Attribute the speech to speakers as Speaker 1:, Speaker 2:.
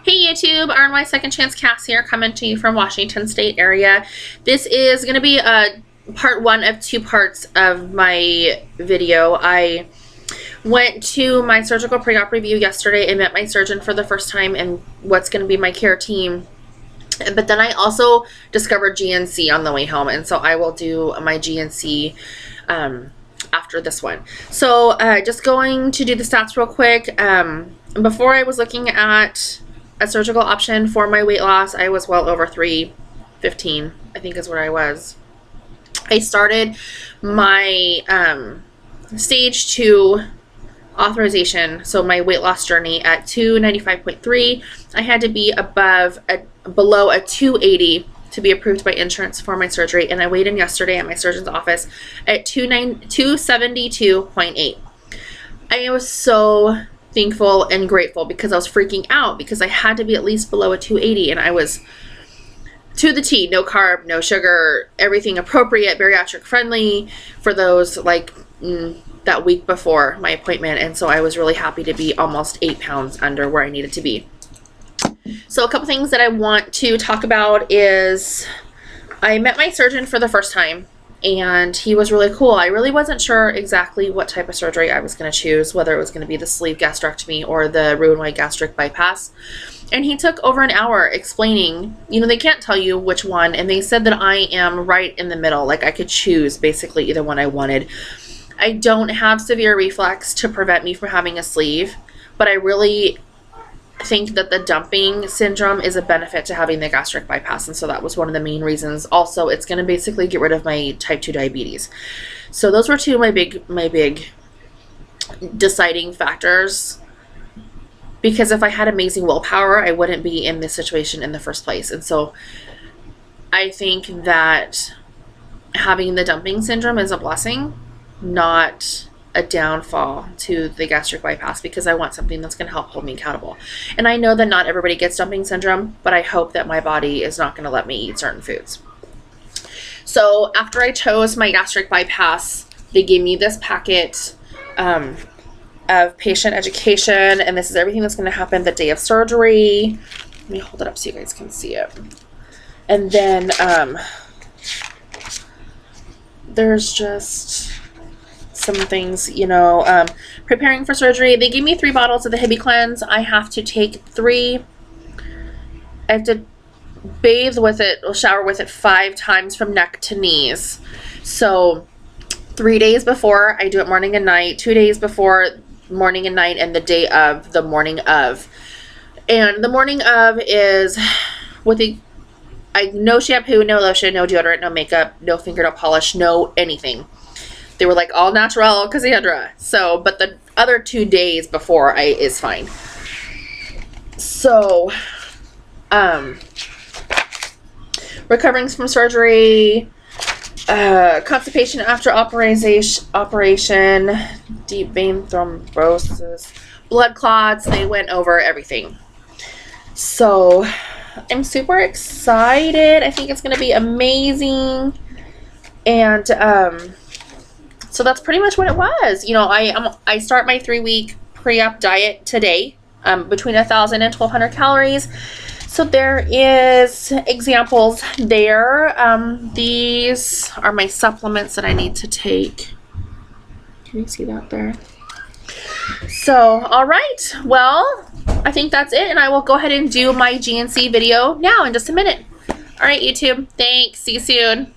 Speaker 1: Hey YouTube, Earn My Second Chance Cass here, coming to you from Washington State area. This is going to be part one of two parts of my video. I went to my surgical pre-op review yesterday and met my surgeon for the first time and what's going to be my care team. But then I also discovered GNC on the way home, and so I will do my GNC after this one. So just going to do the stats real quick. Before I was looking at a surgical option for my weight loss, I was well over 315, I think is where I was. I started my stage 2 authorization, so my weight loss journey, at 295.3. I had to be below a 280 to be approved by insurance for my surgery, and I weighed in yesterday at my surgeon's office at 272.8. I was so thankful and grateful because I was freaking out because I had to be at least below a 280, and I was to the T. No carb, no sugar, everything appropriate, bariatric friendly for those like that week before my appointment. And so I was really happy to be almost 8 pounds under where I needed to be. So a couple things that I want to talk about is I met my surgeon for the first time, and he was really cool. I really wasn't sure exactly what type of surgery I was going to choose, whether it was going to be the sleeve gastrectomy or the Roux-en-Y gastric bypass. And he took over an hour explaining, you know, they can't tell you which one, and they said that I am right in the middle, like I could choose basically either one I wanted. I don't have severe reflux to prevent me from having a sleeve, but I really think that the dumping syndrome is a benefit to having the gastric bypass, and so that was one of the main reasons. Also, it's going to basically get rid of my type 2 diabetes. So those were two of my big deciding factors, because if I had amazing willpower, I wouldn't be in this situation in the first place. And so I think that having the dumping syndrome is a blessing, not a downfall to the gastric bypass, because I want something that's going to help hold me accountable. And I know that not everybody gets dumping syndrome, but I hope that my body is not going to let me eat certain foods. So after I chose my gastric bypass, they gave me this packet of patient education, and this is everything that's going to happen the day of surgery. Let me hold it up so you guys can see it. And then there's just some things, you know, preparing for surgery. They gave me 3 bottles of the Hibiclens. I have to take 3. I have to bathe with it, or shower with it 5 times from neck to knees. So 3 days before, I do it morning and night, 2 days before, morning and night, and the day of, the morning of. And the morning of is with no shampoo, no lotion, no deodorant, no makeup, no fingernail polish, no anything. They were like all natural Cassandra. So, but the other 2 days before is fine. So, recovering from surgery, constipation after operation, deep vein thrombosis, blood clots. They went over everything. So, I'm super excited. I think it's going to be amazing. And, so that's pretty much what it was. You know, I start my 3-week pre-op diet today, between 1,000 and 1,200 calories. So there is examples there. These are my supplements that I need to take. Can you see that there? So, all right. Well, I think that's it, and I will go ahead and do my GNC video now in just a minute. All right, YouTube. Thanks. See you soon.